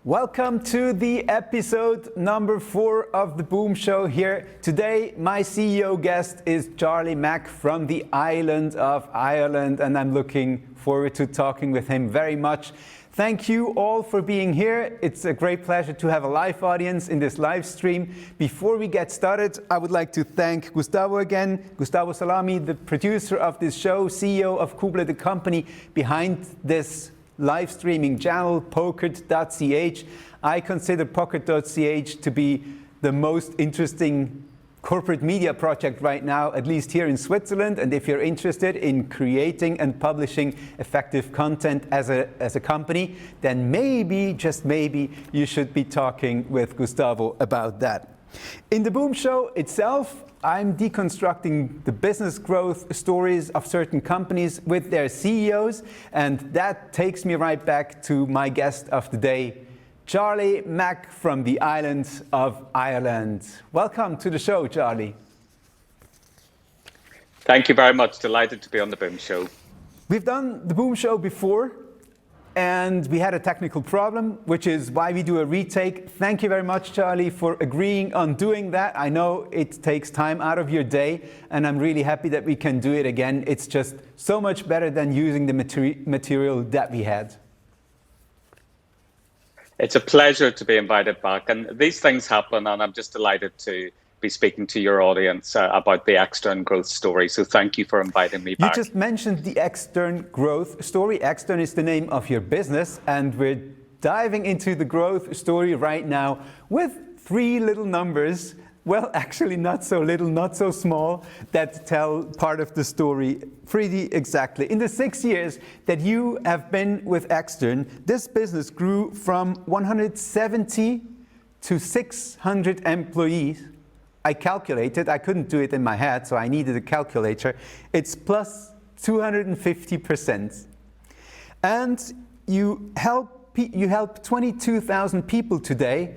Welcome to the episode number 4 of the Boom Show here. Today, my CEO guest is Charlie Mack from the island of Ireland, and I'm looking forward to talking with him very much. Thank you all for being here. It's a great pleasure to have a live audience in this live stream. Before we get started, I would like to thank Gustavo again, Gustavo Salami, the producer of this show, CEO of Kuble, the company behind this live streaming channel, pocket.ch. I consider pocket.ch to be the most interesting corporate media project right now, at least here in Switzerland. And if you're interested in creating and publishing effective content as a company, then maybe, just maybe, you should be talking with Gustavo about that. In the Boom Show itself, I'm deconstructing the business growth stories of certain companies with their CEOs, and that takes me right back to my guest of the day, Charlie Mack from the island of Ireland. Welcome to the show, Charlie. Thank you very much. Delighted to be on the Boom Show. We've done the Boom Show before, and we had a technical problem, which is why we do a retake. Thank you very much, Charlie, for agreeing on doing that. I know it takes time out of your day, and I'm really happy that we can do it again. It's just so much better than using the material that we had. It's a pleasure to be invited back, and these things happen, and I'm just delighted to be speaking to your audience about the Extern growth story. So thank you for inviting me back. You just mentioned the Extern growth story. Extern is the name of your business, and we're diving into the growth story right now with 3 little numbers. Well, actually not so little, not so small, that tell part of the story pretty exactly. In the 6 years that you have been with Extern, this business grew from 170 to 600 employees. I calculated, I couldn't do it in my head, so I needed a calculator. It's plus 250%. And you help 22,000 people today.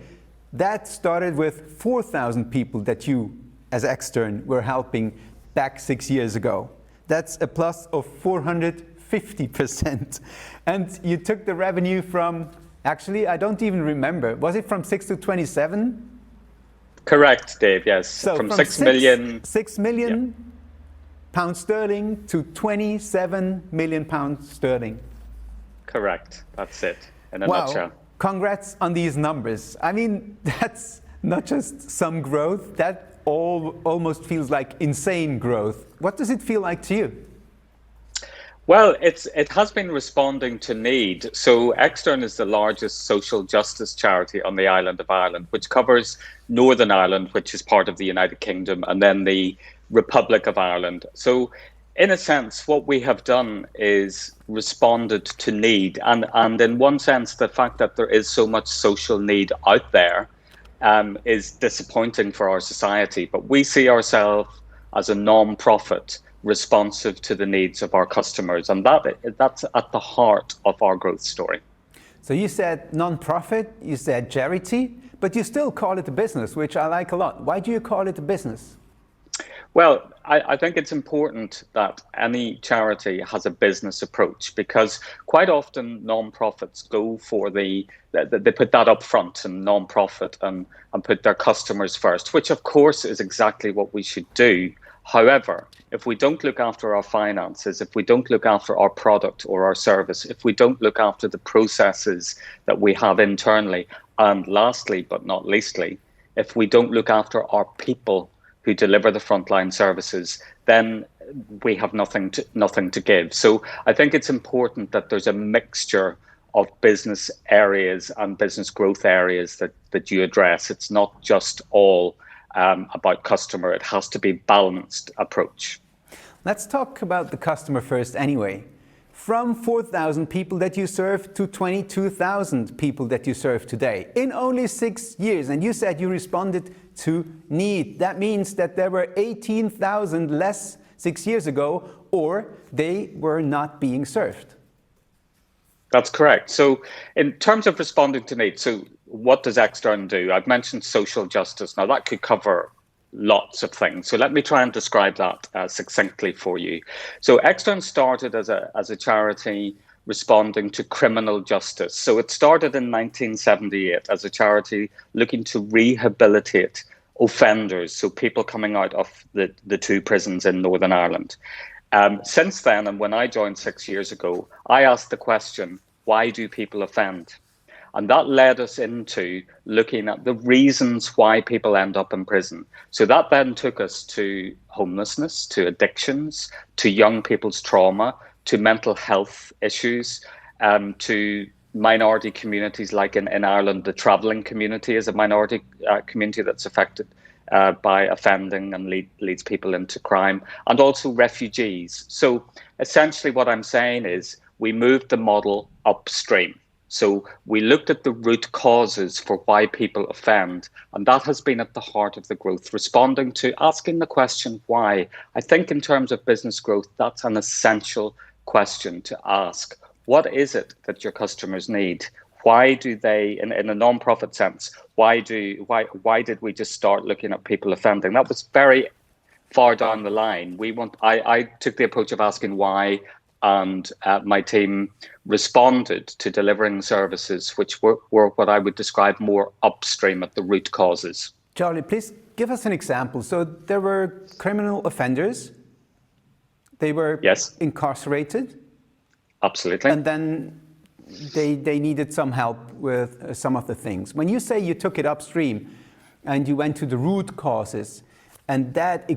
That started with 4,000 people that you, as Extern, were helping back 6 years ago. That's a plus of 450%. And you took the revenue from, actually, I don't even remember. Was it from 6 to 27? Correct, Dave, yes. So from 6 million. 6 million pounds sterling to 27 million pounds sterling. Correct, that's it, in a nutshell. Congrats on these numbers. I mean, that's not just some growth, that almost feels like insane growth. What does it feel like to you? Well, it has been responding to need. So Extern is the largest social justice charity on the island of Ireland, which covers Northern Ireland, which is part of the United Kingdom, and then the Republic of Ireland. So in a sense, what we have done is responded to need. And in one sense, the fact that there is so much social need out there is disappointing for our society. But we see ourselves as a non-profit responsive to the needs of our customers. And that's at the heart of our growth story. So you said non-profit, you said charity, but you still call it a business, which I like a lot. Why do you call it a business? Well, I think it's important that any charity has a business approach, because quite often non-profits go for they put that up front and non-profit and put their customers first, which of course is exactly what we should do. However, if we don't look after our finances, if we don't look after our product or our service, if we don't look after the processes that we have internally, and lastly but not leastly, if we don't look after our people who deliver the frontline services, then we have nothing to give. So I think it's important that there's a mixture of business areas and business growth areas that you address. It's not just all about customer. It has to be a balanced approach. Let's talk about the customer first anyway. From 4,000 people that you serve to 22,000 people that you serve today in only 6 years. And you said you responded to need. That means that there were 18,000 less 6 years ago, or they were not being served. That's correct. So in terms of responding to need, so what does Extern do? I've mentioned social justice. Now that could cover lots of things. So let me try and describe that succinctly for you. So Extern started as a charity responding to criminal justice. So it started in 1978 as a charity looking to rehabilitate offenders, so people coming out of the two prisons in Northern Ireland. Since then, and when I joined 6 years ago, I asked the question, why do people offend? And that led us into looking at the reasons why people end up in prison. So that then took us to homelessness, to addictions, to young people's trauma, to mental health issues, to minority communities, like in Ireland, the travelling community is a minority community that's affected by offending and leads people into crime, and also refugees. So essentially what I'm saying is we moved the model upstream. So we looked at the root causes for why people offend, and that has been at the heart of the growth, responding to asking the question why. I think in terms of business growth, that's an essential question to ask. What is it that your customers need? Why do they, in a non-profit sense, why did we just start looking at people offending? That was very far down the line. I took the approach of asking why, and my team responded to delivering services which were what I would describe more upstream at the root causes. Charlie, please give us an example. So there were criminal offenders. They were incarcerated. Absolutely. And then they needed some help with some of the things. When you say you took it upstream and you went to the root causes, and that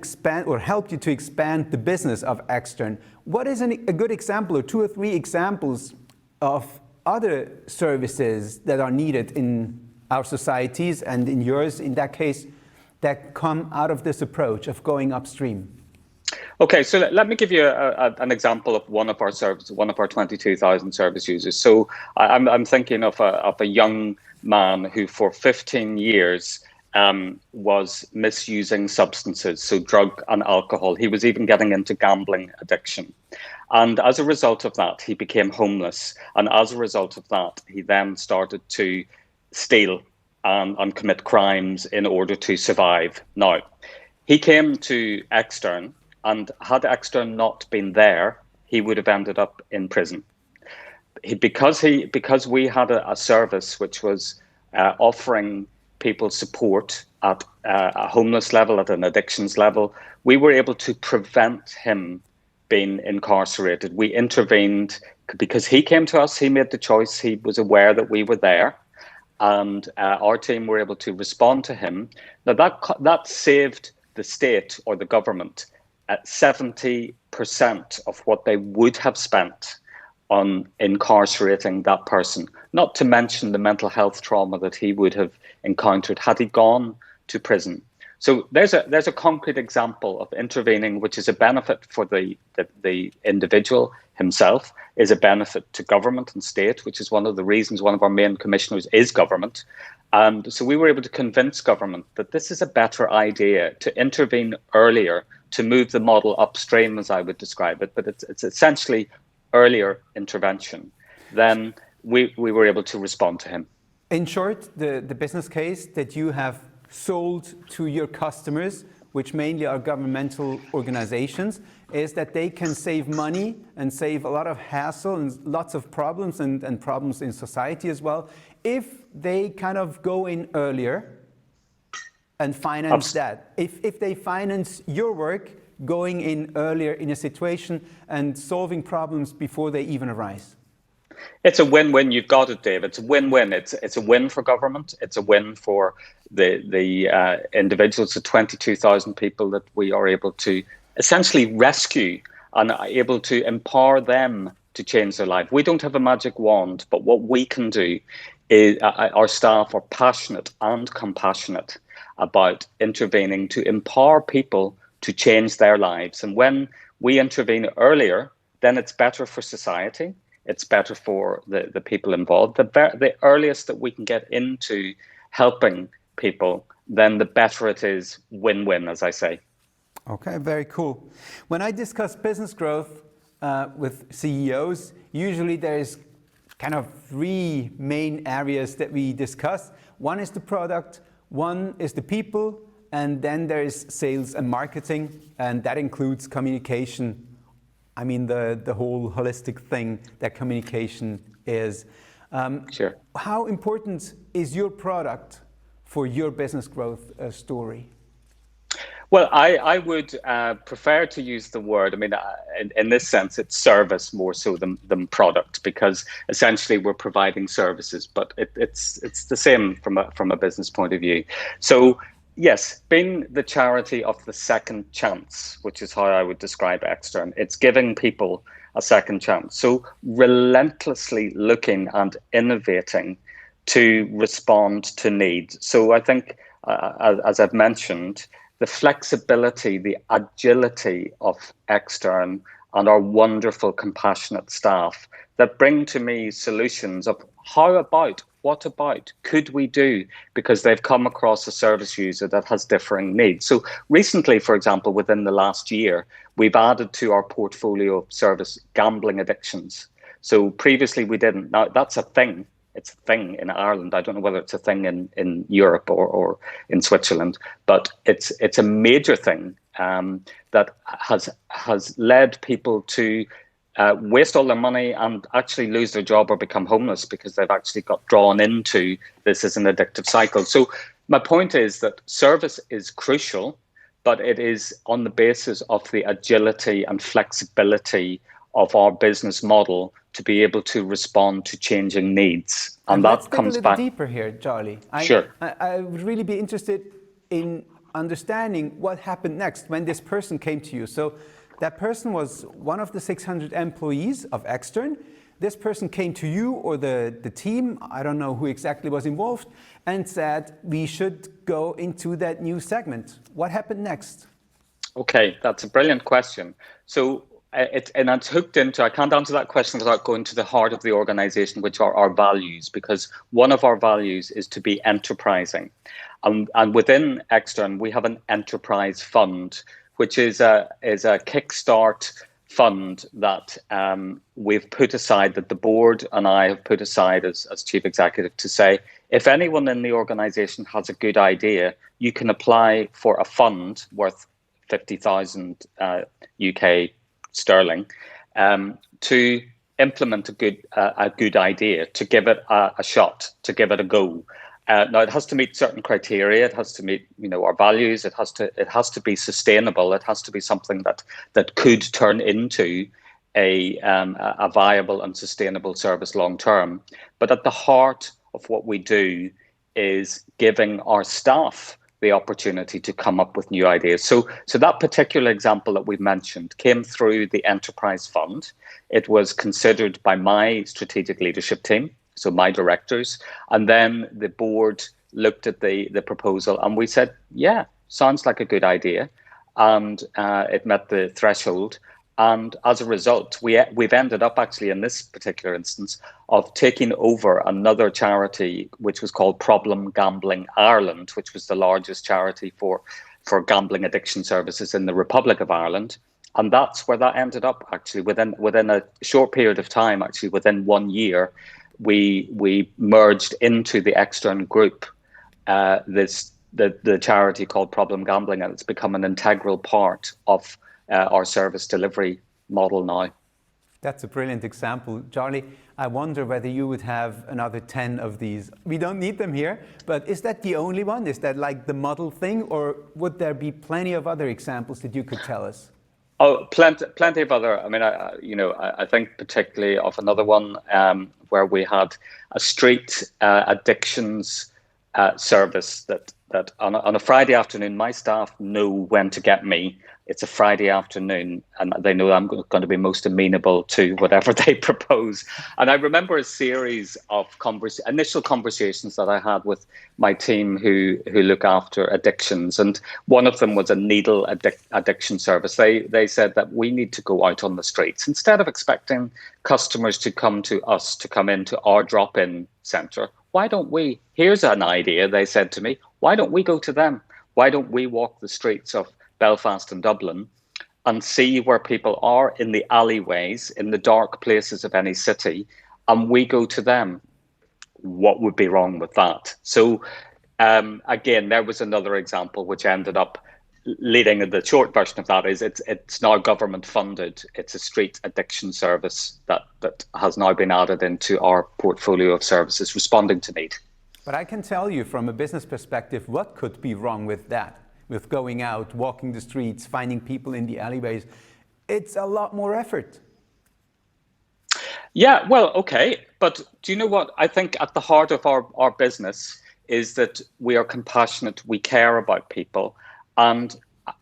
helped you to expand the business of Extern, what is a good example, or 2 or 3 examples of other services that are needed in our societies and in yours, in that case, that come out of this approach of going upstream? Okay, so let me give you an example of one of our 22,000 service users. So I'm thinking of a young man who for 15 years was misusing substances, so drug and alcohol. He was even getting into gambling addiction. And as a result of that, he became homeless. And as a result of that, he then started to steal and commit crimes in order to survive. Now, he came to Extern, and had Extern not been there, he would have ended up in prison. Because we had a service which was offering people support at a homeless level, at an addictions level, we were able to prevent him being incarcerated. We intervened because he came to us, he made the choice, he was aware that we were there, and our team were able to respond to him. Now that saved the state or the government at 70% of what they would have spent on incarcerating that person, not to mention the mental health trauma that he would have encountered had he gone to prison. So there's a concrete example of intervening, which is a benefit for the individual himself, is a benefit to government and state, which is one of the reasons one of our main commissioners is government. And so we were able to convince government that this is a better idea, to intervene earlier, to move the model upstream, as I would describe it. But it's essentially earlier intervention. Then we were able to respond to him. In short, the business case that you have sold to your customers, which mainly are governmental organizations, is that they can save money and save a lot of hassle and lots of problems and problems in society as well, if they kind of go in earlier and finance that. If they finance your work, going in earlier in a situation and solving problems before they even arise. It's a win-win. You've got it, Dave. It's a win-win. It's a win for government. It's a win for the individuals, the 22,000 people that we are able to essentially rescue and able to empower them to change their life. We don't have a magic wand, but what we can do is our staff are passionate and compassionate about intervening to empower people to change their lives. And when we intervene earlier, then it's better for society. It's better for the people involved. The earliest that we can get into helping people, then the better it is. Win-win, as I say. Okay, very cool. When I discuss business growth with CEOs, usually there's kind of 3 main areas that we discuss. One is the product, one is the people, and then there is sales and marketing, and that includes communication I mean, the whole holistic thing that communication is. Sure. How important is your product for your business growth story? Well, I would prefer to use the word, I mean, in this sense, it's service more so than product, because essentially we're providing services, but it's the same from a business point of view. So yes, being the charity of the second chance, which is how I would describe Extern, it's giving people a second chance. So relentlessly looking and innovating to respond to need. So I think, as I've mentioned, the flexibility, the agility of Extern and our wonderful, compassionate staff that bring to me solutions of how about, what about, could we do, because they've come across a service user that has differing needs. So recently, for example, within the last year, we've added to our portfolio of service gambling addictions. So previously we didn't. Now that's a thing. It's a thing in Ireland. I don't know whether it's a thing in Europe or in Switzerland, but it's a major thing that has led people to waste all their money and actually lose their job or become homeless because they've actually got drawn into this as an addictive cycle. So my point is that service is crucial, but it is on the basis of the agility and flexibility of our business model to be able to respond to changing needs. And that comes back. Let's dig a little deeper here, Charlie. Sure. I would really be interested in understanding what happened next when this person came to you. So that person was one of the 600 employees of Extern. This person came to you or the team, I don't know who exactly was involved, and said we should go into that new segment. What happened next? Okay, that's a brilliant question. So it's hooked into, I can't answer that question without going to the heart of the organization, which are our values, because one of our values is to be enterprising. And within Extern, we have an enterprise fund, which is a kickstart fund that we've put aside, that the board and I have put aside as chief executive, to say, if anyone in the organization has a good idea, you can apply for a fund worth 50,000 UK sterling to implement a good idea, to give it a shot, to give it a go. Now it has to meet certain criteria. It has to meet, our values. It has to be sustainable. It has to be something that could turn into a viable and sustainable service long term. But at the heart of what we do is giving our staff the opportunity to come up with new ideas. So that particular example that we've mentioned came through the Enterprise Fund. It was considered by my strategic leadership team, so my directors, and then the board looked at the proposal and we said, yeah, sounds like a good idea. And it met the threshold. And as a result, we've ended up actually in this particular instance of taking over another charity, which was called Problem Gambling Ireland, which was the largest charity for gambling addiction services in the Republic of Ireland. And that's where that ended up actually within a short period of time, actually within 1 year, we merged into the Extern group, the charity called Problem Gambling, and it's become an integral part of our service delivery model now. That's a brilliant example. Charlie, I wonder whether you would have another 10 of these. We don't need them here, but is that the only one? Is that like the model thing, or would there be plenty of other examples that you could tell us? Oh, plenty of other. I mean, I think particularly of another one where we had a street addictions service that on a Friday afternoon, my staff know when to get me. It's a Friday afternoon and they know I'm going to be most amenable to whatever they propose. And I remember a series of initial conversations that I had with my team who look after addictions. And one of them was a needle addiction service. They said that we need to go out on the streets. Instead of expecting customers to come to us, to come into our drop-in centre, why don't we, here's an idea, they said to me, why don't we go to them? Why don't we walk the streets of Belfast and Dublin and see where people are in the alleyways, in the dark places of any city, and we go to them? What would be wrong with that? So again, there was another example which ended up leading the short version of that is it's now government funded. It's a street addiction service that has now been added into our portfolio of services responding to need. But I can tell you from a business perspective, what could be wrong with that? With going out, walking the streets, finding people in the alleyways. It's a lot more effort. Yeah, well, okay. But do you know what? I think at the heart of our business is that we are compassionate, we care about people. And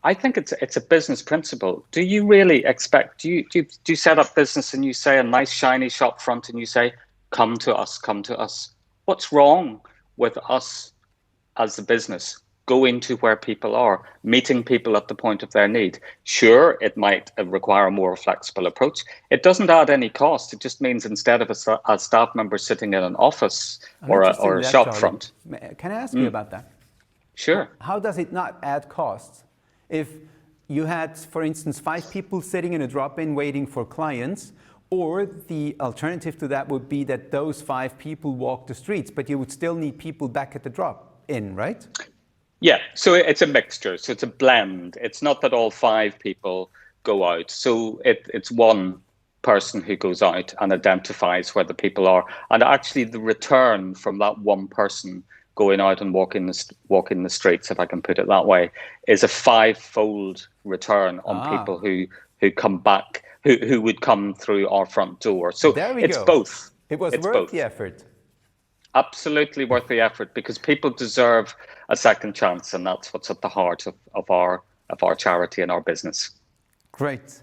I think it's a business principle. Do you really expect, do you set up business and you say a nice shiny shop front and you say, come to us, come to us. What's wrong with us as a business going to where people are, meeting people at the point of their need? Sure, it might require a more flexible approach. It doesn't add any cost. It just means instead of a staff member sitting in an office or a shop front. Can I ask you about that? Sure. How does it not add costs? If you had, for instance, 5 people sitting in a drop-in waiting for clients, or the alternative to that would be that those 5 people walk the streets, but you would still need people back at the drop-in, right? Yeah, so it's a mixture. So it's a blend. It's not that all 5 people go out. So it's one person who goes out and identifies where the people are. And actually the return from that one person going out and walking the streets, if I can put it that way, is a 5-fold return on people who come back, who would come through our front door. So it's both. It was worth the effort. Absolutely worth the effort, because people deserve a second chance, and that's what's at the heart of our charity and our business. Great.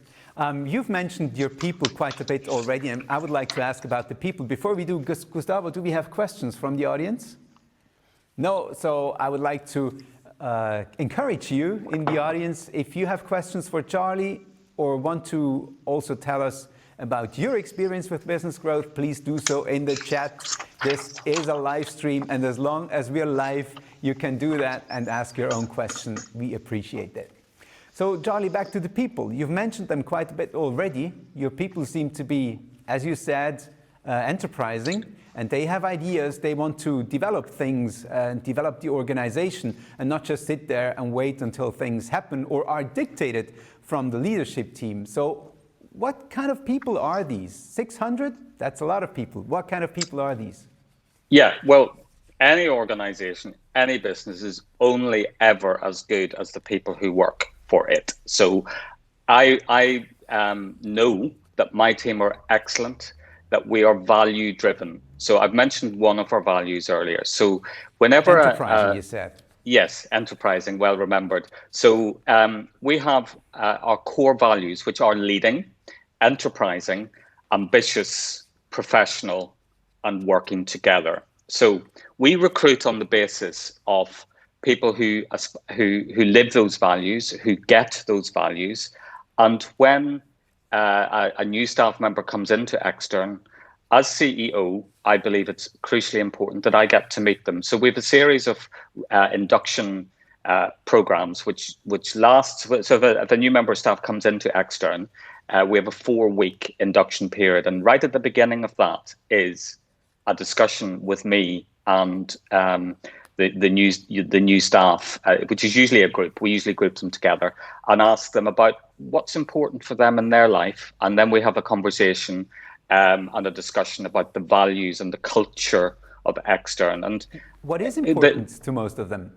You've mentioned your people quite a bit already, and I would like to ask about the people. Before we do, Gustavo, do we have questions from the audience? No, so I would like to encourage you in the audience, if you have questions for Charlie or want to also tell us about your experience with business growth, please do so in the chat. This is a live stream, and as long as we are live, you can do that and ask your own question. We appreciate that. So Charlie, back to the people. You've mentioned them quite a bit already. Your people seem to be, as you said, enterprising, and they have ideas. They want to develop things and develop the organization, and not just sit there and wait until things happen or are dictated from the leadership team. So what kind of people are these? 600? That's a lot of people. What kind of people are these? Yeah, well, any organization, any business is only ever as good as the people who work for it. So I know that my team are excellent, that we are value driven. So I've mentioned one of our values earlier. So whenever enterprising, you said. Yes, enterprising, well remembered. So we have our core values, which are leading, enterprising, ambitious, professional, and working together. So we recruit on the basis of people who live those values, who get those values. And when a new staff member comes into Extern, as CEO, I believe it's crucially important that I get to meet them. So we have a series of induction programs which lasts. So if a new member of staff comes into Extern, we have a 4-week induction period, and right at the beginning of that is a discussion with me and the new staff, which is usually a group. We usually group them together and ask them about what's important for them in their life, and then we have a conversation and a discussion about the values and the culture of Extern. And what is important to most of them?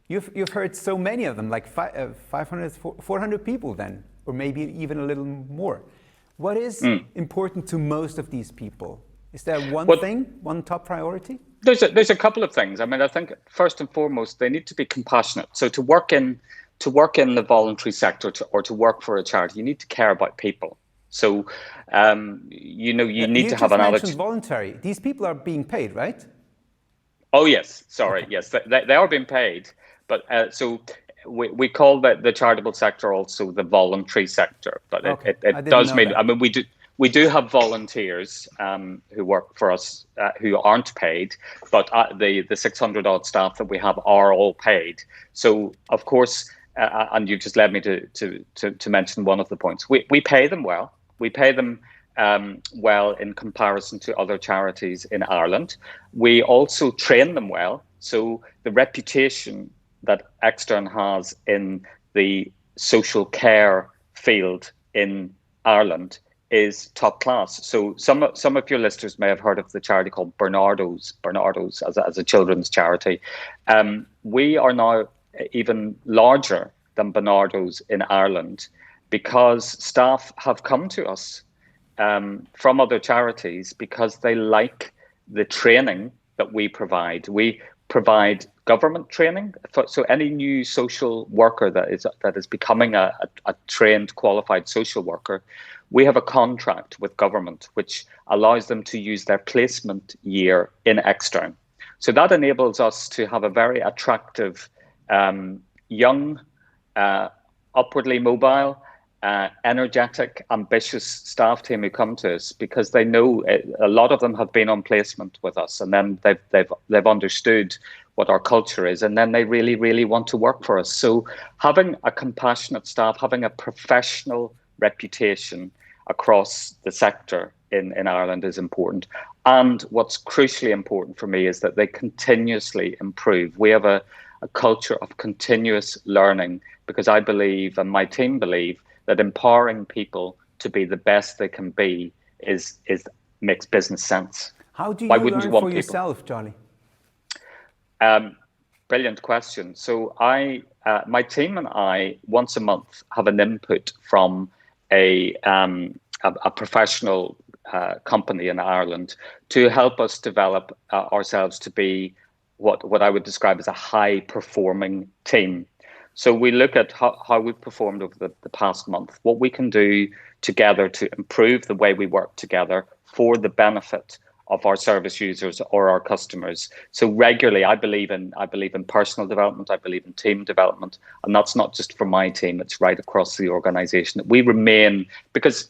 You've heard so many of them, like 500, 400 people then, or maybe even a little more. What is important to most of these people? Is there one top priority? There's a couple of things. I mean, I think first and foremost, they need to be compassionate. So to work in the voluntary sector or to work for a charity, you need to care about people. So, you need to have an attitude. You mentioned voluntary. These people are being paid, right? Oh, yes. Sorry. Okay. Yes, they are being paid. But so we call the charitable sector also the voluntary sector. But okay. it does mean, I mean, we do have volunteers who work for us who aren't paid, but the 600 odd staff that we have are all paid. So, of course, and you just led me to mention one of the points. We pay them well. We pay them well in comparison to other charities in Ireland. We also train them well. So the reputation that Extern has in the social care field in Ireland is top class. So some of your listeners may have heard of the charity called Bernardo's as a children's charity. We are now even larger than Bernardo's in Ireland because staff have come to us from other charities because they like the training that we provide. We provide government training, so any new social worker that is becoming a trained, qualified social worker, we have a contract with government which allows them to use their placement year in extern. So that enables us to have a very attractive, young, upwardly mobile, energetic, ambitious staff team who come to us because they know a lot of them have been on placement with us, and then they've understood what our culture is, and then they really, really want to work for us. So having a compassionate staff, having a professional reputation across the sector in Ireland is important. And what's crucially important for me is that they continuously improve. We have a culture of continuous learning because I believe, and my team believe, that empowering people to be the best they can be makes business sense. How do you Why wouldn't learn you want for people? yourself, Charlie? Brilliant question. So my team and I, once a month, have an input from a professional company in Ireland to help us develop ourselves to be what I would describe as a high-performing team. So we look at how we've performed over the past month, what we can do together to improve the way we work together for the benefit of our service users or our customers. So regularly, I believe in personal development, I believe in team development, and that's not just for my team, it's right across the organization. We remain, because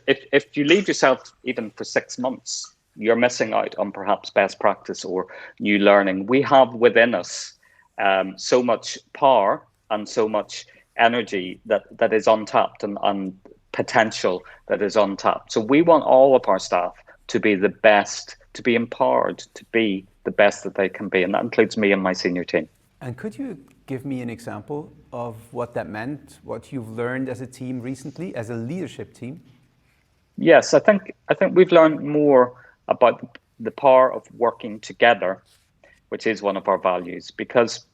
if you leave yourself even for 6 months, you're missing out on perhaps best practice or new learning. We have within us so much power and so much energy that is untapped and potential that is untapped. So we want all of our staff to be the best, to be empowered, to be the best that they can be. And that includes me and my senior team. And could you give me an example of what that meant, what you've learned as a team recently, as a leadership team? Yes, I think we've learned more about the power of working together, which is one of our values, because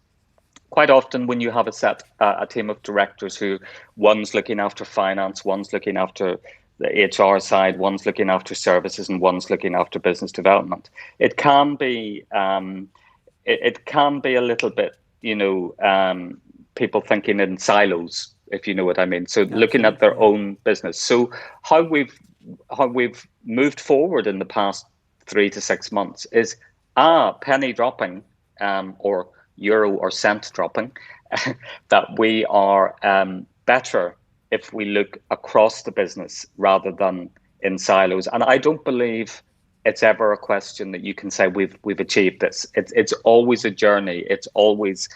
quite often when you have a team of directors who one's looking after finance, one's looking after the HR side, one's looking after services, and one's looking after business development, it can be a little bit, people thinking in silos, if you know what I mean. So Absolutely. Looking at their own business. So how we've moved forward in the past 3 to 6 months is penny dropping or euro or cent dropping that we are better if we look across the business rather than in silos. And I don't believe it's ever a question that you can say we've achieved this. It's always a journey. It's always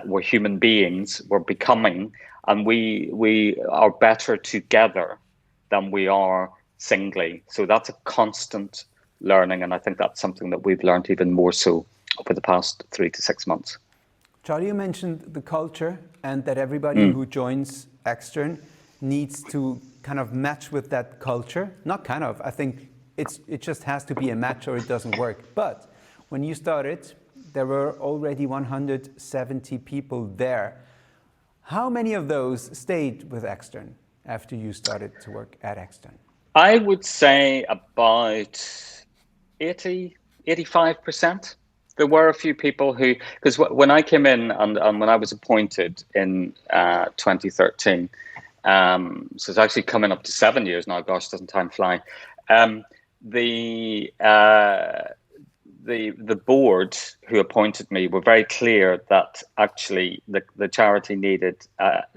we're human beings. We're becoming, and we are better together than we are singly. So that's a constant learning, and I think that's something that we've learned even more so over the past 3 to 6 months. Charlie, you mentioned the culture and that everybody who joins Extern needs to kind of match with that culture. Not kind of, I think it just has to be a match or it doesn't work. But when you started, there were already 170 people there. How many of those stayed with Extern after you started to work at Extern? I would say about 85%. There were a few people who, because when I came in and when I was appointed in 2013, so it's actually coming up to 7 years now. Gosh, doesn't time fly? The board who appointed me were very clear that actually the charity needed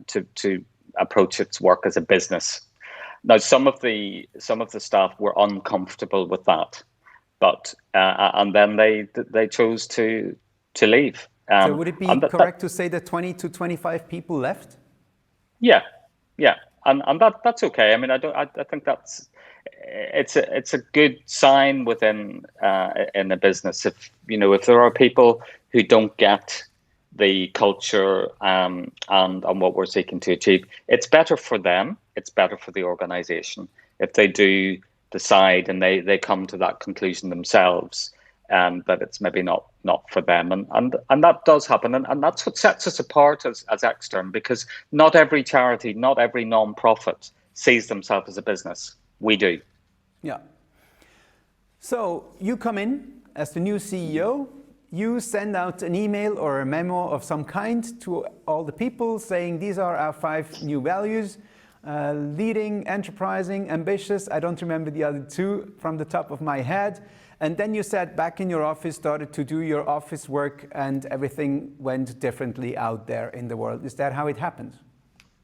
to approach its work as a business. Now, some of the staff were uncomfortable with that. But and then they chose to leave. So would it be correct to say that 20 to 25 people left? Yeah, and that's okay. I mean, I think it's a good sign within in a business if there are people who don't get the culture, and what we're seeking to achieve. It's better for them. It's better for the organization if they do decide and they come to that conclusion themselves, that it's maybe not for them. And that does happen. And that's what sets us apart as Extern, because not every charity, not every non-profit sees themselves as a business. We do. Yeah. So you come in as the new CEO, you send out an email or a memo of some kind to all the people saying these are our 5 new values: leading, enterprising, ambitious. I don't remember the other 2 from the top of my head. And then you sat back in your office, started to do your office work, and everything went differently out there in the world. Is that how it happened?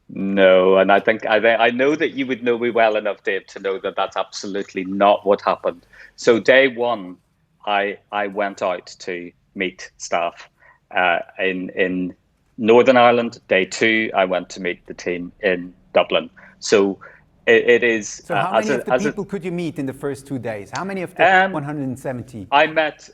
No, and I know that you would know me well enough, Dave, to know that that's absolutely not what happened. So day one, I went out to meet staff in Northern Ireland. Day 2, I went to meet the team in Dublin. So it is. So how many of the people could you meet in the first 2 days? How many of the 170? I met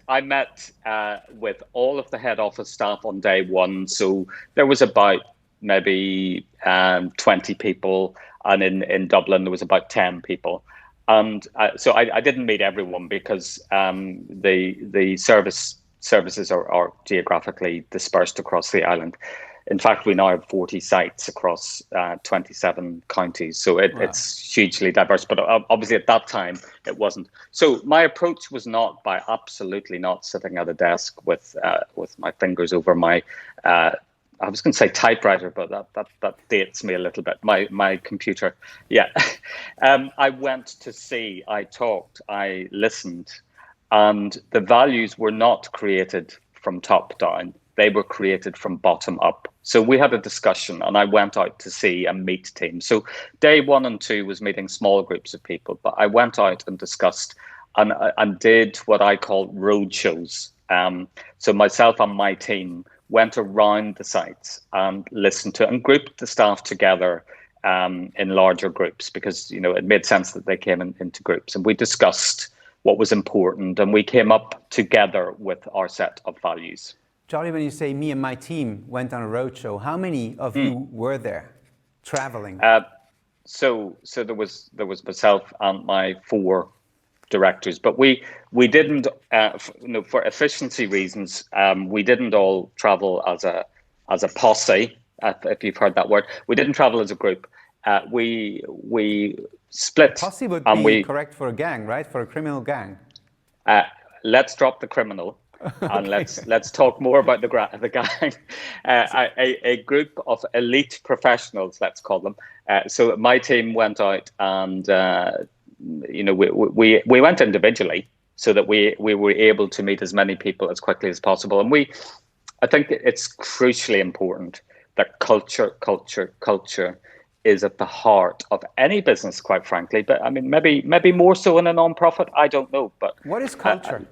with all of the head office staff on day 1. So there was about maybe 20 people, and in Dublin there was about 10 people. And so I didn't meet everyone because the services are geographically dispersed across the island. In fact, we now have 40 sites across 27 counties, so it's hugely diverse. But obviously, at that time, it wasn't. So my approach was not by absolutely not sitting at a desk with my fingers over my. I was going to say typewriter, but that dates me a little bit. My computer, yeah. I went to see, I talked, I listened, and the values were not created from top down. They were created from bottom up. So we had a discussion, and I went out to see and meet teams. So day 1 and 2 was meeting small groups of people, but I went out and discussed and did what I call road shows. So myself and my team went around the sites and listened to and grouped the staff together in larger groups, because it made sense that they came into groups, and we discussed what was important, and we came up together with our set of values. Charlie, when you say me and my team went on a roadshow, how many of you were there traveling? So there was myself and my 4 directors, but we didn't, for efficiency reasons, we didn't all travel as a posse, if you've heard that word. We didn't travel as a group. We split. Posse would be correct for a gang, right? For a criminal gang. Let's drop the criminal. Okay. And let's talk more about the gang. A group of elite professionals, let's call them. So my team went out, and we went individually so that we were able to meet as many people as quickly as possible. And I think it's crucially important that culture is at the heart of any business, quite frankly. But I mean, maybe more so in a non-profit. I don't know. But what is culture?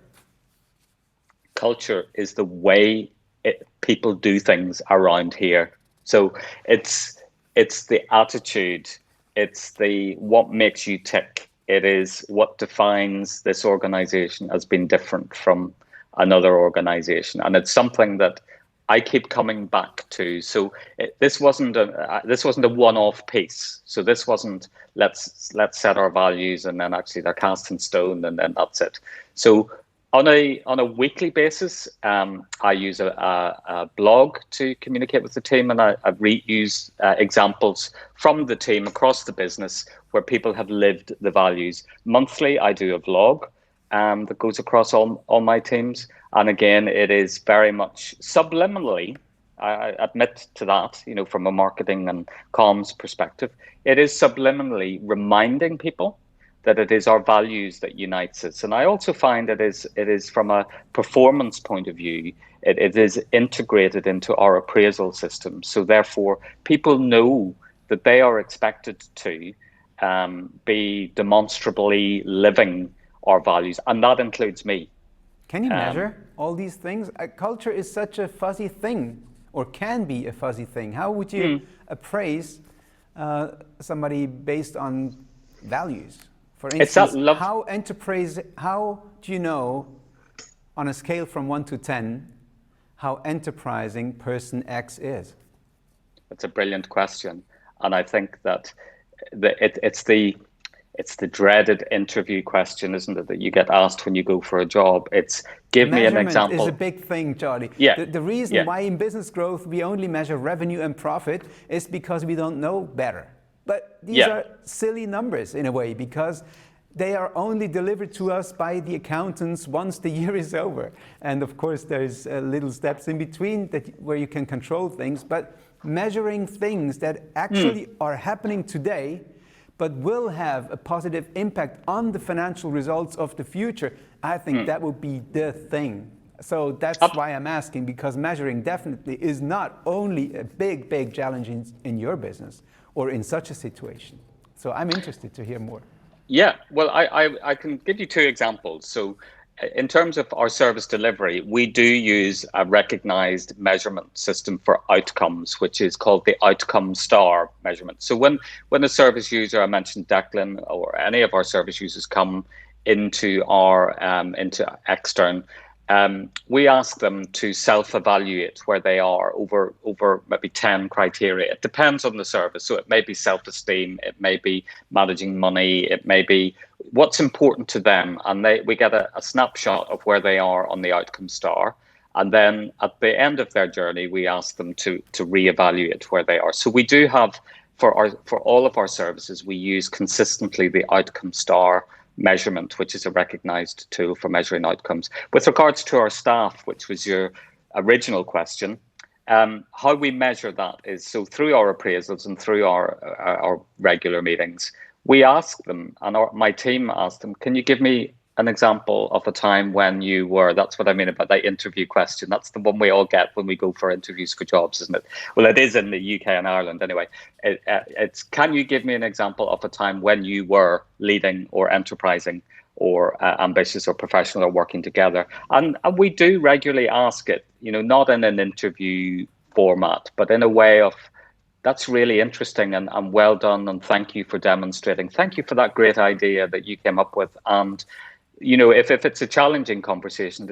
Culture is the way people do things around here. So it's the attitude, it's what makes you tick. It is what defines this organization as being different from another organization, and it's something that I keep coming back to. So this wasn't a one-off piece. So this wasn't let's set our values and then actually they're cast in stone and then that's it. So on a weekly basis, I use a blog to communicate with the team, and I reuse examples from the team across the business where people have lived the values. Monthly, I do a vlog that goes across all my teams, and again, it is very much subliminally. I admit to that, from a marketing and comms perspective, it is subliminally reminding people that it is our values that unites us. And I also find it is from a performance point of view, it is integrated into our appraisal system. So therefore, people know that they are expected to be demonstrably living our values, and that includes me. Can you measure all these things? Culture is such a fuzzy thing, or can be a fuzzy thing. How would you appraise somebody based on values? For instance, how do you know, on a scale from 1 to 10, how enterprising person X is? That's a brilliant question, and I think that it's the dreaded interview question, isn't it, that you get asked when you go for a job. It's give me an Measurement is a example. big thing, Charlie. Yeah, The reason yeah, why in business growth we only measure revenue and profit is because we don't know better. But these yeah. are silly numbers in a way, because they are only delivered to us by the accountants once the year is over. And of course, there's little steps in between where you can control things. But measuring things that actually are happening today, but will have a positive impact on the financial results of the future, I think that would be the thing. So that's why I'm asking, because measuring definitely is not only a big, big challenge in your business or in such a situation. So I'm interested to hear more. Yeah, well, I can give you two examples. So in terms of our service delivery, we do use a recognized measurement system for outcomes, which is called the outcome star measurement. So when a service user, I mentioned Declan, or any of our service users come into our into Extern, we ask them to self-evaluate where they are over maybe 10 criteria. It depends on the service. So it may be self-esteem, it may be managing money, it may be what's important to them. And we get a snapshot of where they are on the outcome star. And then at the end of their journey, we ask them to reevaluate where they are. So we do have, for all of our services, we use consistently the outcome star measurement, which is a recognized tool for measuring outcomes. With regards to our staff, which was your original question, how we measure that is so through our appraisals and through our regular meetings, we ask them, and my team asked them, can you give me an example of a time when you were, that's what I mean about that interview question. That's the one we all get when we go for interviews for jobs, isn't it? Well, it is in the UK and Ireland anyway. It's, can you give me an example of a time when you were leading or enterprising or ambitious or professional or working together? And we do regularly ask it, not in an interview format, but in a way of, that's really interesting and well done, and thank you for demonstrating. Thank you for that great idea that you came up with. And if it's a challenging conversation,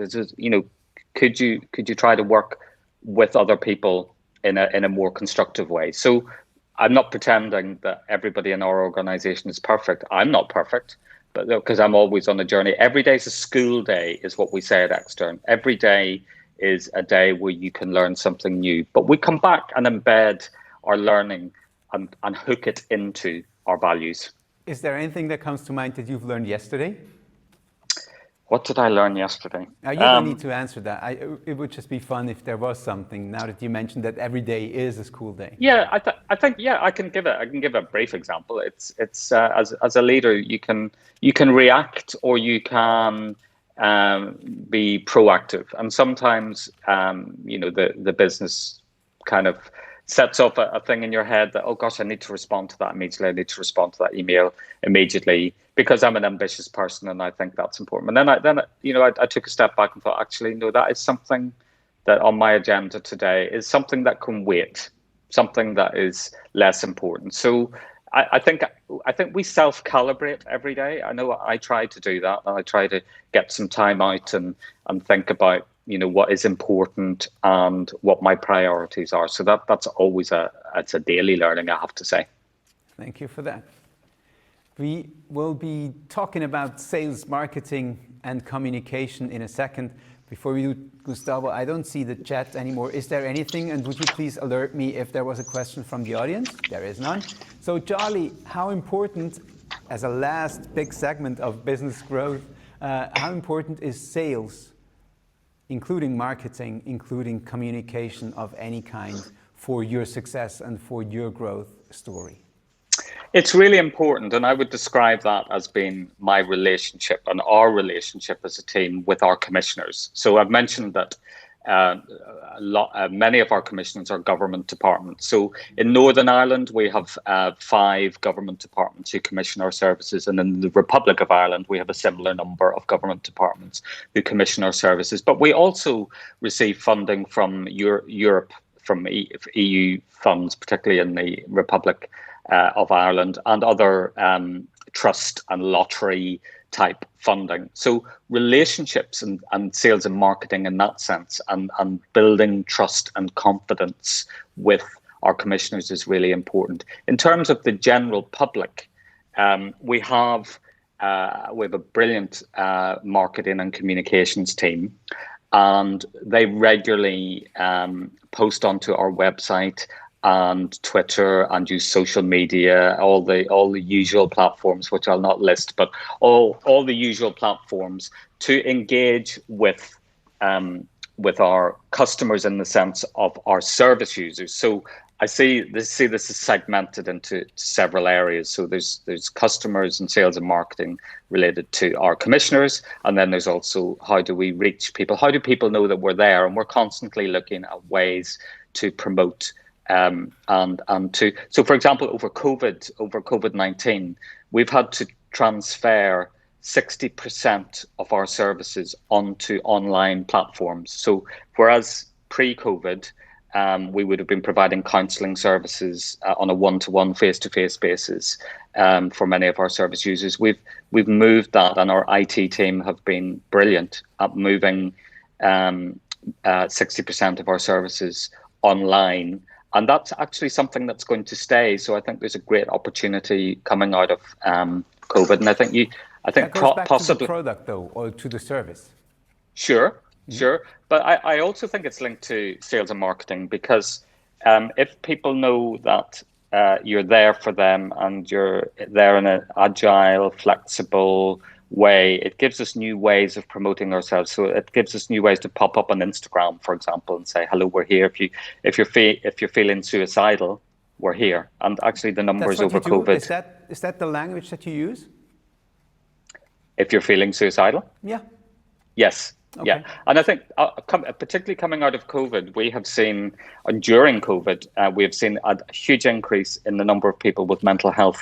could you try to work with other people in a more constructive way? So I'm not pretending that everybody in our organization is perfect. I'm not perfect, but because I'm always on a journey. Every day is a school day, is what we say at Extern. Every day is a day where you can learn something new. But we come back and embed our learning and hook it into our values. Is there anything that comes to mind that you've learned yesterday? What did I learn yesterday? Now, you don't need to answer that. It would just be fun if there was something, now that you mentioned that every day is a school day. Yeah, I think I can give a brief example. It's as a leader, you can react or you can be proactive. And sometimes the business kind of sets up a thing in your head that, oh gosh, I need to respond to that immediately. I need to respond to that email immediately because I'm an ambitious person and I think that's important. And then I took a step back and thought, actually, no, that is something that on my agenda today is something that can wait, something that is less important. So I think we self-calibrate every day. I know I try to do that, and I try to get some time out and think about what is important and what my priorities are. So that's always it's a daily learning, I have to say. Thank you for that. We will be talking about sales, marketing, and communication in a second. Before we do, Gustavo, I don't see the chat anymore. Is there anything? And would you please alert me if there was a question from the audience? There is none. So Charlie, how important, as a last big segment of business growth, how important is sales, including marketing, including communication of any kind, for your success and for your growth story? It's really important, and I would describe that as being my relationship and our relationship as a team with our commissioners. So I've mentioned that many of our commissioners are government departments. So in Northern Ireland, we have 5 government departments who commission our services, and in the Republic of Ireland, we have a similar number of government departments who commission our services. But we also receive funding from Europe, from EU funds, particularly in the Republic of Ireland, and other trust and lottery type funding. So relationships and sales and marketing in that sense, and building trust and confidence with our commissioners is really important. In terms of the general public, we have a brilliant marketing and communications team, and they regularly post onto our website and Twitter and use social media, all the usual platforms, which I'll not list, but all the usual platforms to engage with our customers in the sense of our service users. So I see this is segmented into several areas. So there's customers and sales and marketing related to our commissioners, and then there's also how do we reach people? How do people know that we're there? And we're constantly looking at ways to promote so for example, over COVID-19, we've had to transfer 60% of our services onto online platforms. So whereas pre-COVID, we would have been providing counselling services on a one-to-one, face-to-face basis for many of our service users. We've moved that, and our IT team have been brilliant at moving 60% of our services online. And that's actually something that's going to stay. So I think there's a great opportunity coming out of COVID. And I think that goes back possibly to the product, though, or to the service. Sure. But I also think it's linked to sales and marketing, because if people know that you're there for them and you're there in an agile, flexible way, it gives us new ways of promoting ourselves. So it gives us new ways to pop up on Instagram, for example, and say, hello, we're here. If you're feeling suicidal, we're here. And actually the numbers over COVID. Is that the language that you use? If you're feeling suicidal? Yeah. Yes. Okay. Yeah. And I think particularly coming out of COVID, we have seen, during COVID, we have seen a huge increase in the number of people with mental health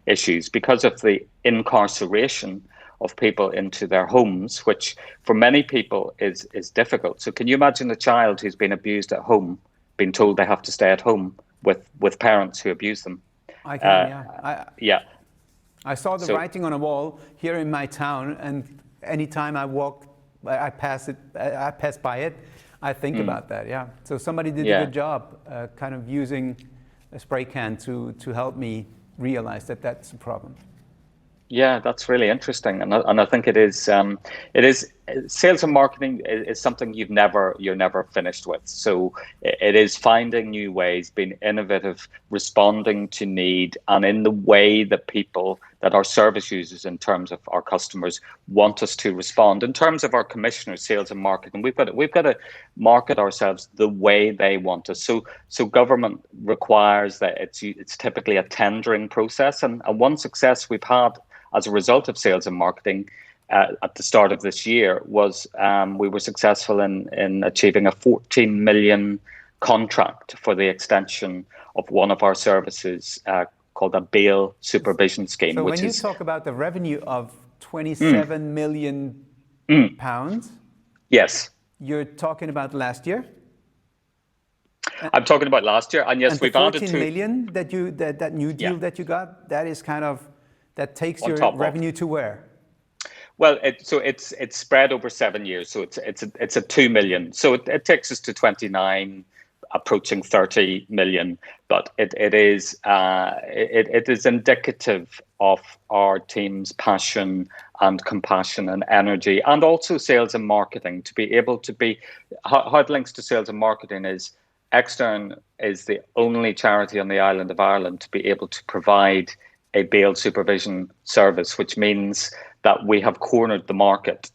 issues because of the incarceration of people into their homes, which for many people is difficult. So can you imagine a child who's been abused at home being told they have to stay at home with parents who abuse them? I can, yeah. I saw the writing on a wall here in my town, and anytime I pass by it, I think about that. Yeah. So somebody did a good job, kind of using a spray can to help me realize that that's a problem. Yeah, that's really interesting, and I think it is sales and marketing is something you're never finished with. So it is finding new ways, being innovative, responding to need, and in the way that our service users, in terms of our customers, want us to respond. In terms of our commissioners, sales and marketing, we've got to market ourselves the way they want us. So government requires that it's typically a tendering process, and one success we've had as a result of sales and marketing at the start of this year was we were successful in achieving a 14 million contract for the extension of one of our services called a bail supervision scheme. So when you talk about the revenue of 27 million pounds, yes, you're talking about last year? I'm talking about last year, and yes, and we've added 14 million that new deal that you got, that is kind of, that takes your revenue to where? Well, it's spread over 7 years, so it's a 2 million. So it takes us to 29, approaching 30 million. But it is indicative of our team's passion and compassion and energy, and also sales and marketing, to be able to be how it links to sales and marketing is Extern is the only charity on the island of Ireland to be able to provide a bail supervision service, which means that we have cornered the market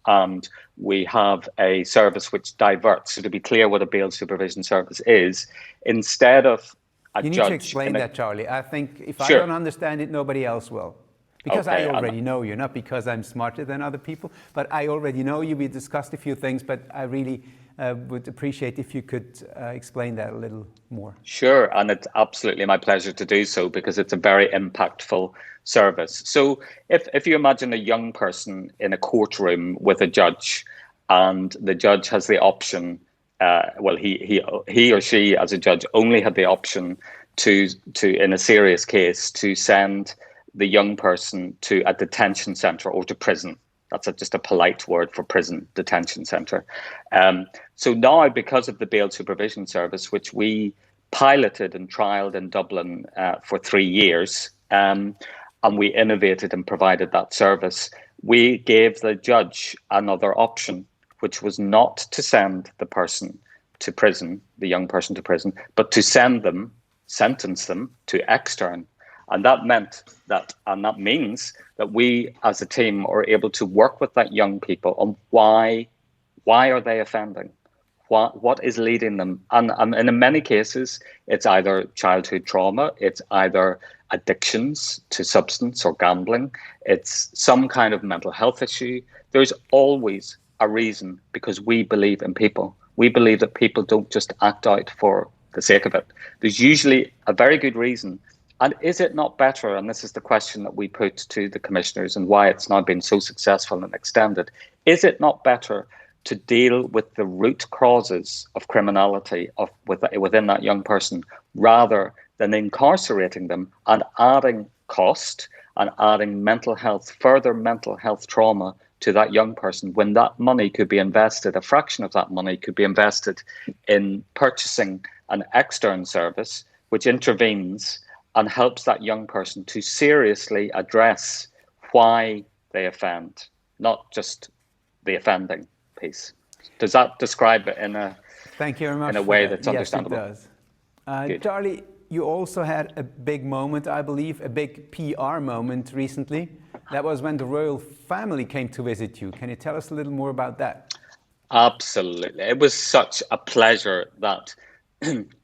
and we have a service which diverts. So to be clear what a bail supervision service is, instead of a judge... You need to explain that, Charlie. I think if I don't understand it, nobody else will. Because I already know you, not because I'm smarter than other people, but I already know you. We discussed a few things, but I really would appreciate if you could explain that a little more. Sure, and it's absolutely my pleasure to do so, because it's a very impactful service. So if you imagine a young person in a courtroom with a judge, and the judge has the option, he or she as a judge only had the option to in a serious case to send the young person to a detention centre or to prison. That's just a polite word for prison, detention centre. So now, because of the bail supervision service, which we piloted and trialled in Dublin for 3 years, and we innovated and provided that service, we gave the judge another option, which was not to send the person to prison, the young person to prison, but to sentence them to extern. And that means that we as a team are able to work with that young people on why are they offending? What is leading them? And in many cases, it's either childhood trauma, it's either addictions to substance or gambling, it's some kind of mental health issue. There's always a reason, because we believe in people. We believe that people don't just act out for the sake of it. There's usually a very good reason. And is it not better, and this is the question that we put to the commissioners and why it's now been so successful and extended, is it not better to deal with the root causes of criminality within that young person rather than incarcerating them and adding cost and adding further mental health trauma to that young person, when that money could be invested, a fraction of that money could be invested in purchasing an extern service which intervenes and helps that young person to seriously address why they offend, not just the offending piece. Does that describe it Thank you very much in a way that's understandable? Yes, it does. Charlie, you also had a big moment, I believe, a big PR moment recently. That was when the royal family came to visit you. Can you tell us a little more about that? Absolutely. It was such a pleasure that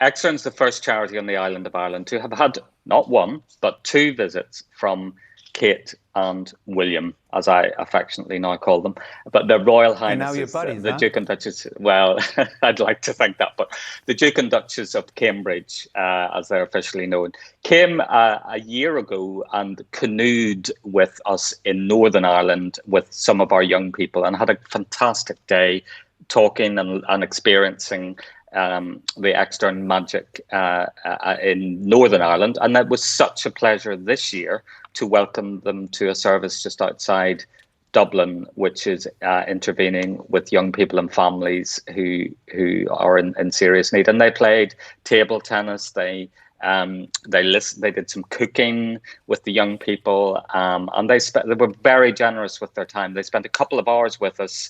Extern's the first charity on the island of Ireland to have had not one, but 2 visits from Kate and William, as I affectionately now call them, but the Royal Highnesses, the Duke and Duchess. Well, I'd like to think that, but the Duke and Duchess of Cambridge, as they're officially known, came a year ago and canoed with us in Northern Ireland with some of our young people and had a fantastic day talking and experiencing the Extern magic in Northern Ireland. And that was such a pleasure this year to welcome them to a service just outside Dublin, which is intervening with young people and families who are in serious need. And they played table tennis. They did some cooking with the young people, and they were very generous with their time. They spent a couple of hours with us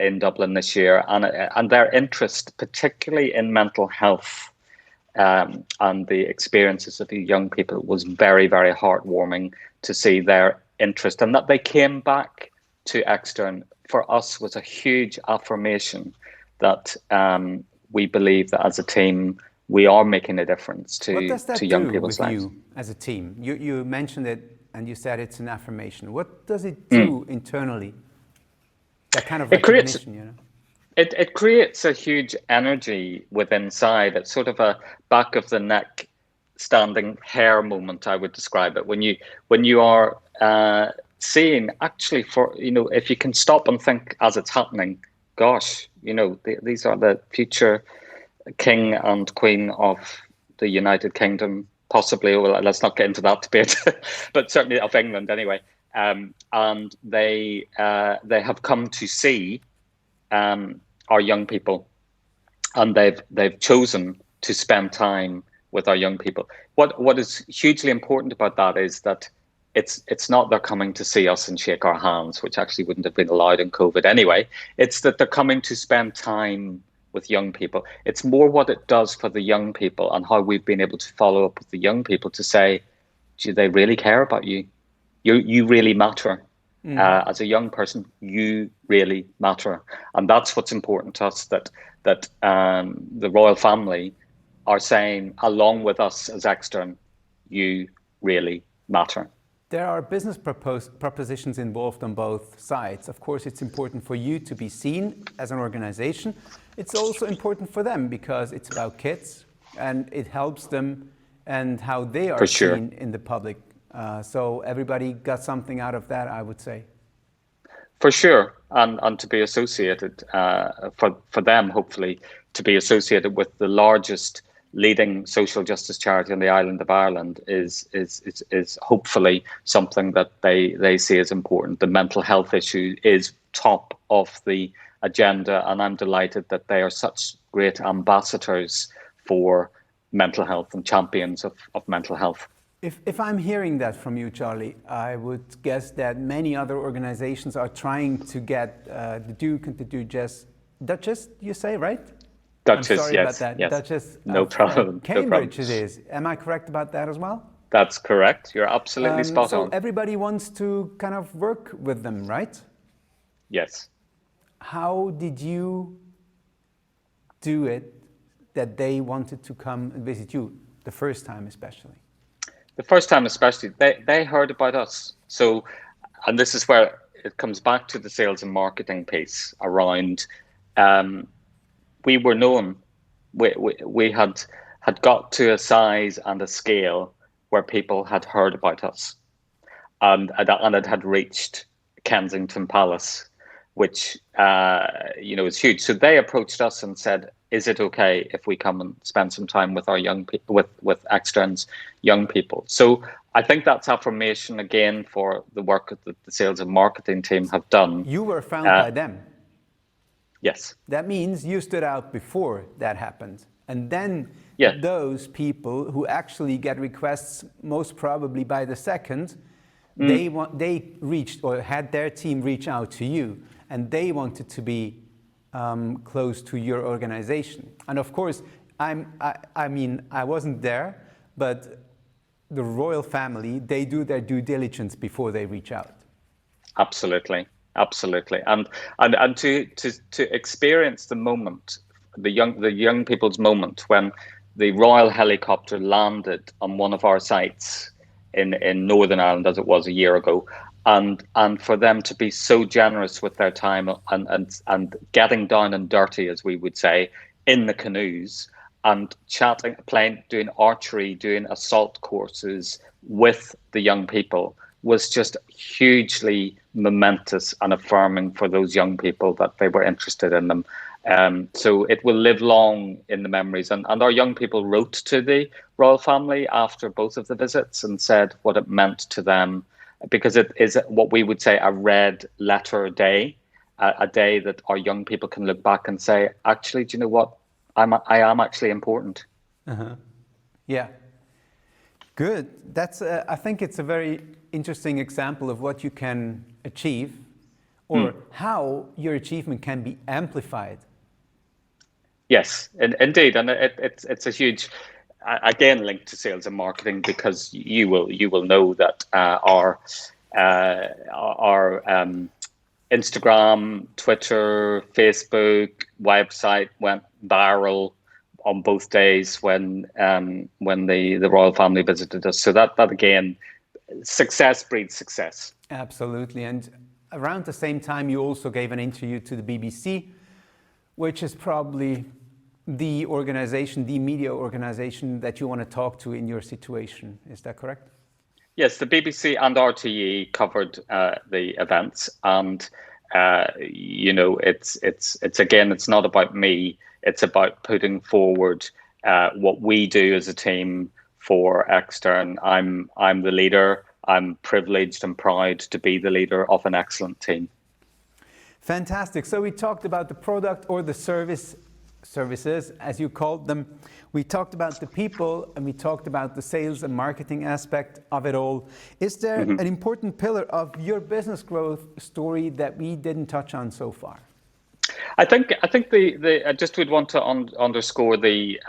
in Dublin this year, and their interest, particularly in mental health and the experiences of the young people, was very, very heartwarming to see their interest, and that they came back to Extern for us was a huge affirmation that we believe that as a team we are making a difference to young people's lives. What does that do with you as a team? You mentioned it and you said it's an affirmation. What does it do internally? That kind of recognition, It creates a huge energy within inside. It's sort of a back of the neck standing hair moment, I would describe it. When you are seeing, actually, if you can stop and think as it's happening, gosh, these are the future king and queen of the United Kingdom, possibly. Well, let's not get into that debate, but certainly of England anyway. And they have come to see our young people, and they've chosen to spend time with our young people. What is hugely important about that is that it's not they're coming to see us and shake our hands, which actually wouldn't have been allowed in COVID anyway. It's that they're coming to spend time with young people. It's more what it does for the young people and how we've been able to follow up with the young people to say, gee, they really care about you. You really matter. As a young person, you really matter. And that's what's important to us, that the royal family are saying, along with us as Extern, you really matter. There are business propositions involved on both sides. Of course, it's important for you to be seen as an organization. It's also important for them because it's about kids and it helps them and how they are seen in the public. So everybody got something out of that, I would say. For sure, and to be associated, for them, hopefully, to be associated with the largest leading social justice charity on the island of Ireland is hopefully something that they see as important. The mental health issue is top of the agenda, and I'm delighted that they are such great ambassadors for mental health and champions of mental health. If I'm hearing that from you, Charlie, I would guess that many other organizations are trying to get the Duke and the Duchess, you say, right? Duchess, I'm sorry yes, about that. yes. Duchess No of problem. Cambridge No problem. it is. Am I correct about that as well? That's correct. You're absolutely spot so on. everybody wants to kind of work with them, right? Yes. How did you do it that they wanted to come and visit you the first time especially? The first time especially, they heard about us. So, and this is where it comes back to the sales and marketing piece around, we were known. We had got to a size and a scale where people had heard about us, and it had reached Kensington Palace, which is huge. So they approached us and said, "Is it okay if we come and spend some time with our young people, with Extern's young people?" So I think that's affirmation again for the work that the sales and marketing team have done. You were found by them. Yes. That means you stood out before that happened. And then those people who actually get requests, most probably by the second, they reached or had their team reach out to you, and they wanted to be close to your organization. And of course, I wasn't there, but the royal family, they do their due diligence before they reach out. Absolutely. Absolutely, and to experience the moment, the young people's moment when the royal helicopter landed on one of our sites in Northern Ireland, as it was a year ago, and for them to be so generous with their time and getting down and dirty, as we would say, in the canoes and chatting, playing, doing archery, doing assault courses with the young people was just hugely momentous and affirming for those young people that they were interested in them. So it will live long in the memories. And our young people wrote to the royal family after both of the visits and said what it meant to them, because it is what we would say a red letter day, a day that our young people can look back and say, actually, do you know what? I am actually important. Uh-huh. Yeah. Good. That's. I think it's a very interesting example of what you can achieve, or how your achievement can be amplified. Yes, indeed, and it's a huge, again, linked to sales and marketing, because you will know that our Instagram, Twitter, Facebook, website went viral on both days when the royal family visited us. So that again, success breeds success. Absolutely. And around the same time, you also gave an interview to the BBC, which is probably the organization, the media organization that you want to talk to in your situation. Is that correct? Yes, the BBC and RTE covered the events, and it's again, it's not about me. It's about putting forward what we do as a team for Extern. I'm the leader. I'm privileged and proud to be the leader of an excellent team. Fantastic. So we talked about the product or the services, as you called them. We talked about the people, and we talked about the sales and marketing aspect of it all. Is there an important pillar of your business growth story that we didn't touch on so far? I think I just would want to underscore the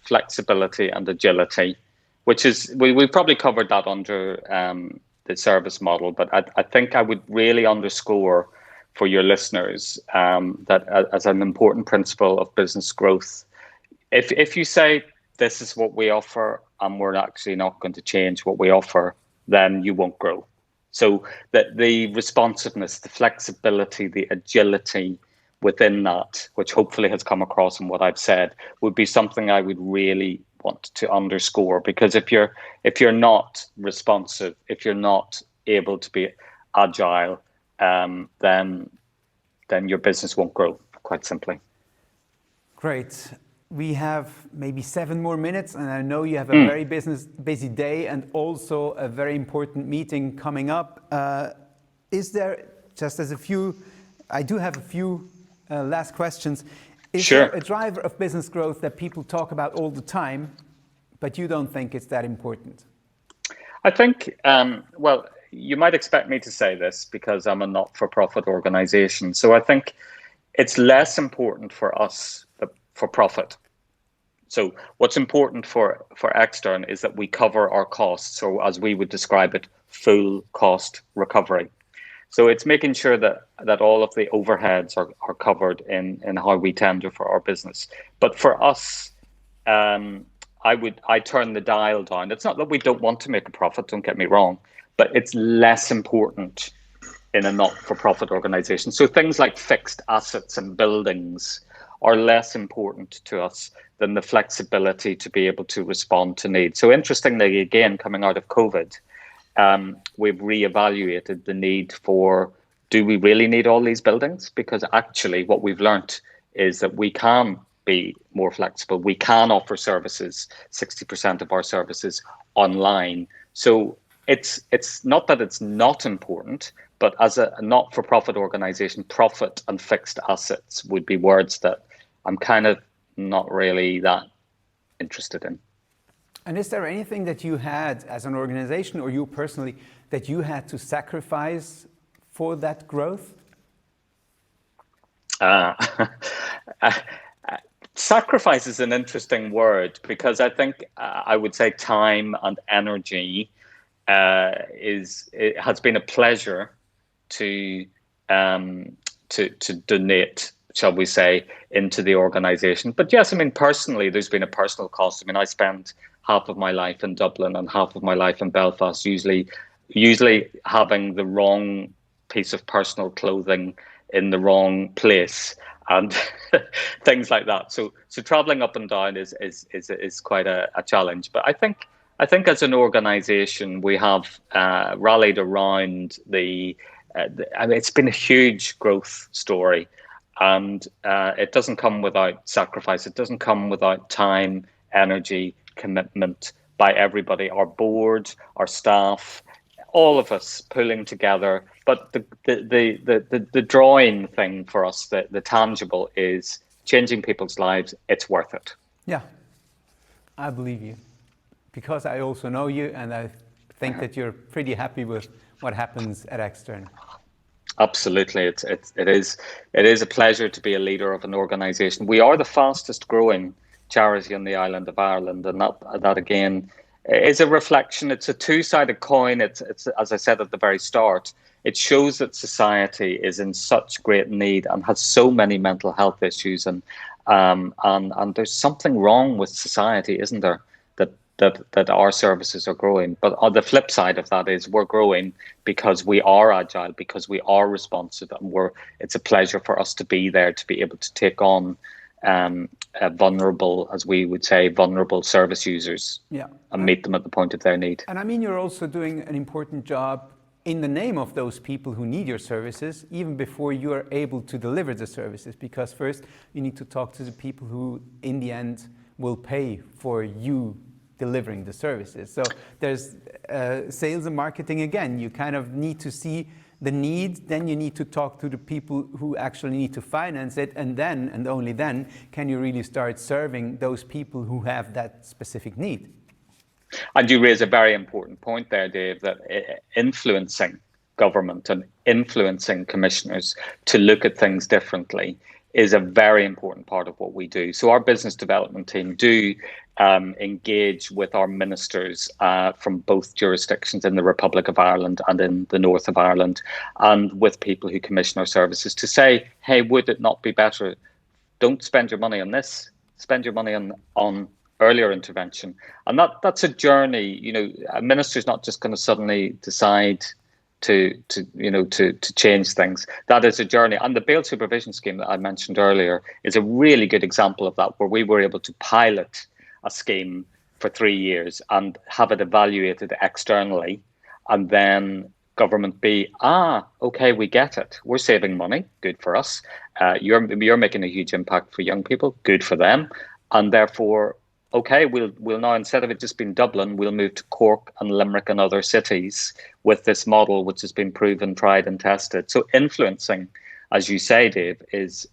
flexibility and agility, which is we probably covered that under the service model, but I think I would really underscore for your listeners that as an important principle of business growth. If you say this is what we offer and we're actually not going to change what we offer, then you won't grow. So that the responsiveness, the flexibility, the agility within that, which hopefully has come across in what I've said, would be something I would really want to underscore. Because if you're not responsive, if you're not able to be agile, then your business won't grow, quite simply. Great. we have maybe 7 more minutes, and I know you have a very busy day and also a very important meeting coming up. Is there, just as a few, I do have a few last questions. Is Sure. there a driver of business growth that people talk about all the time, but you don't think it's that important? I think, well, you might expect me to say this because I'm a not-for-profit organization. So I think it's less important for us for profit. So what's important for Extern is that we cover our costs. So as we would describe it, full cost recovery. So it's making sure that all of the overheads are covered in how we tender for our business. But for us, I turn the dial down. It's not that we don't want to make a profit, don't get me wrong, but it's less important in a not-for-profit organization. So things like fixed assets and buildings are less important to us than the flexibility to be able to respond to needs. So interestingly, again, coming out of COVID, we've reevaluated the need for, do we really need all these buildings? Because actually what we've learned is that we can be more flexible. We can offer services, 60% of our services online. So it's not that it's not important, but as a not-for-profit organization, profit and fixed assets would be words that I'm kind of not really that interested in. And is there anything that you had as an organization or you personally that you had to sacrifice for that growth? Sacrifice is an interesting word because I think I would say time and energy it has been a pleasure to donate, shall we say, into the organization. But yes, I mean, personally, there's been a personal cost. I mean, I spend half of my life in Dublin and half of my life in Belfast, usually having the wrong piece of personal clothing in the wrong place and things like that. So traveling up and down is quite a challenge. But I think as an organization, we have rallied around I mean, it's been a huge growth story, and it doesn't come without sacrifice. It doesn't come without time, energy, commitment by everybody, our board, our staff, all of us pulling together. But the drawing thing for us, the tangible, is changing people's lives. It's worth it. Yeah, I believe you, because I also know you, and I think that you're pretty happy with what happens at Extern. Absolutely, it is a pleasure to be a leader of an organisation. We are the fastest growing charity on the island of Ireland, and that again is a reflection. It's a two-sided coin. It's as I said at the very start, it shows that society is in such great need and has so many mental health issues, and there's something wrong with society, isn't there? That our services are growing. But on the flip side of that is we're growing because we are agile, because we are responsive, and it's a pleasure for us to be there, to be able to take on vulnerable, as we would say, vulnerable service users, and meet them at the point of their need. And I mean, you're also doing an important job in the name of those people who need your services, even before you are able to deliver the services, because first you need to talk to the people who in the end will pay for you delivering the services. So there's sales and marketing again. You kind of need to see the need, then you need to talk to the people who actually need to finance it, and then, and only then, can you really start serving those people who have that specific need. And you raise a very important point there, Dave, that influencing government and influencing commissioners to look at things differently is a very important part of what we do. So our business development team do engage with our ministers from both jurisdictions in the Republic of Ireland and in the north of Ireland, and with people who commission our services to say, hey, would it not be better? Don't spend your money on this, spend your money on earlier intervention. And that's a journey. You know, a minister's not just going to suddenly decide to change things. That is a journey. And the bail supervision scheme that I mentioned earlier is a really good example of that, where we were able to pilot a scheme for 3 years and have it evaluated externally, and then government be, okay, we get it. We're saving money, good for us. You're making a huge impact for young people, good for them. and therefore, okay, we'll now, instead of it just being Dublin, we'll move to Cork and Limerick and other cities with this model, which has been proven, tried and tested. So influencing, as you say, Dave, is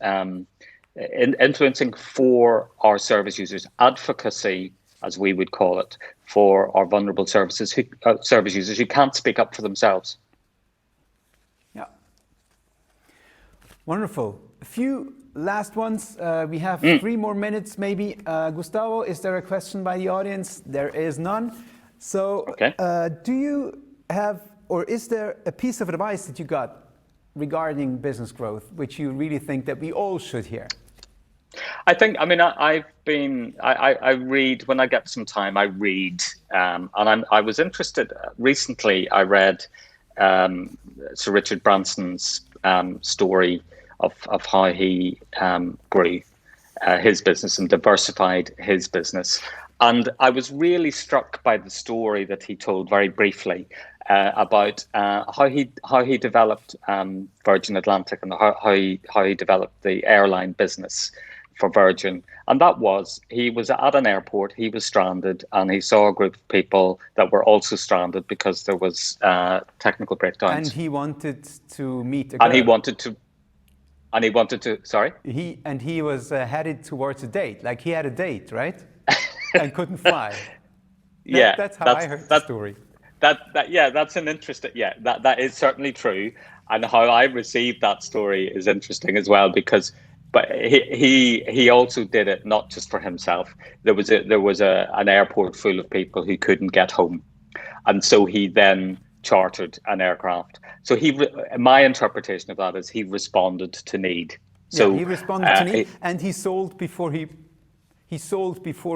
influencing for our service users, advocacy, as we would call it, for our vulnerable service users who can't speak up for themselves. Yeah. Wonderful. A few last ones. We have 3 more minutes, maybe. Gustavo, is there a question by the audience? There is none. So, okay. Do you have, or is there a piece of advice that you got regarding business growth, which you really think that we all should hear? I think, I mean, I read, when I get some time, I read, and I was interested, recently I read Sir Richard Branson's story of how he grew his business and diversified his business. And I was really struck by the story that he told very briefly about how he developed Virgin Atlantic and how he developed the airline business for Virgin. And that was, he was at an airport, he was stranded, and he saw a group of people that were also stranded because there was technical breakdowns. And he wanted to meet a girl. And he wanted to, sorry? He was headed towards a date, like he had a date, right? And couldn't fly. That's how I heard the story. That's an interesting, that is certainly true. And how I received that story is interesting as well, because but he also did it not just for himself. There was an airport full of people who couldn't get home, and so he then chartered an aircraft. So my interpretation of that is he responded to need. So he responded to need, and he sold before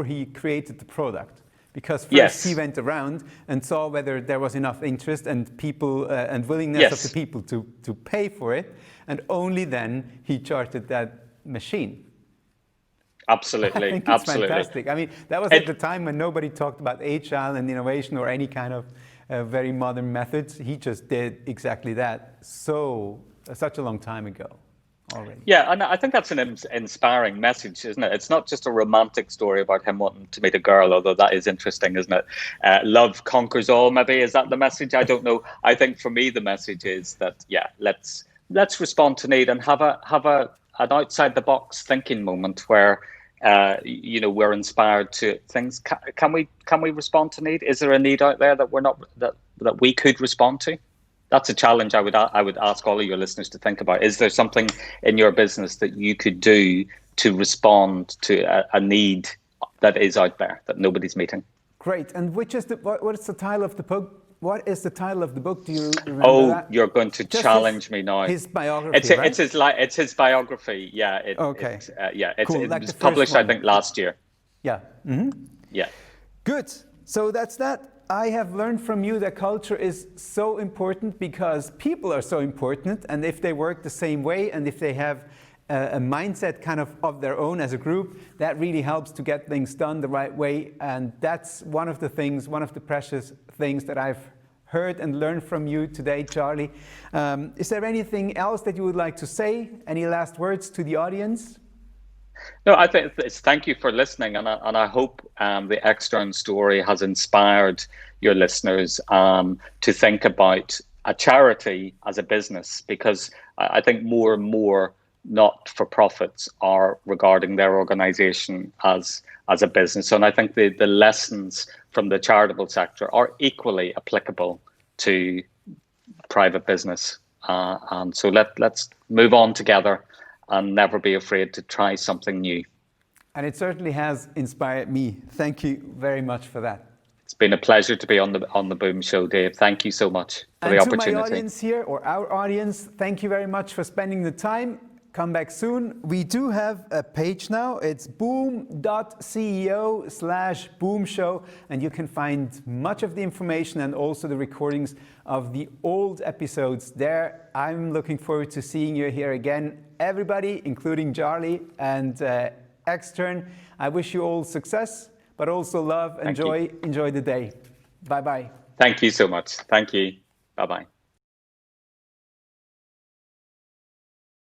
he created the product. Because first he went around and saw whether there was enough interest and people and willingness of the people to pay for it, and only then he chartered that machine. Absolutely, I think it's fantastic. I mean, that was at the time when nobody talked about agile and innovation or any kind of very modern methods. He just did exactly that. Such a long time ago. Already. Yeah, and I think that's an inspiring message, isn't it? It's not just a romantic story about him wanting to meet a girl, although that is interesting, isn't it? Love conquers all, maybe. Is that the message? I don't know. I think for me, the message is that, let's respond to need and have an outside the box thinking moment where we're inspired to things. Can we respond to need? Is there a need out there that we're not that we could respond to? That's a challenge I would ask all of your listeners to think about. Is there something in your business that you could do to respond to a need that is out there that nobody's meeting? Great. And what is the title of the book? What is the title of the book? Do you remember that? You're going to challenge me now. His biography, right? It's his biography. Yeah. Okay. Cool. It was published, I think, last year. Yeah. Mm-hmm. Yeah. Good. So that's that. I have learned from you that culture is so important because people are so important, and if they work the same way and if they have a mindset kind of their own as a group, that really helps to get things done the right way. And that's one of the precious things that I've heard and learned from you today, Charlie. Is there anything else that you would like to say? Any last words to the audience? No, I think it's thank you for listening, and I hope the Extern story has inspired your listeners to think about a charity as a business, because I think more and more not-for-profits are regarding their organisation as a business, and I think the lessons from the charitable sector are equally applicable to private business, and so let's move on together and never be afraid to try something new. And it certainly has inspired me. Thank you very much for that. It's been a pleasure to be on the Boom Show, Dave. Thank you so much for the opportunity. And to my audience here, or our audience, thank you very much for spending the time. Come back soon. We do have a page now. It's boom.ceo/boomshow, and you can find much of the information and also the recordings of the old episodes there. I'm looking forward to seeing you here again. Everybody, including Charlie and Extern, I wish you all success, but also love and joy. Enjoy the day. Bye-bye. Thank you so much. Thank you. Bye-bye.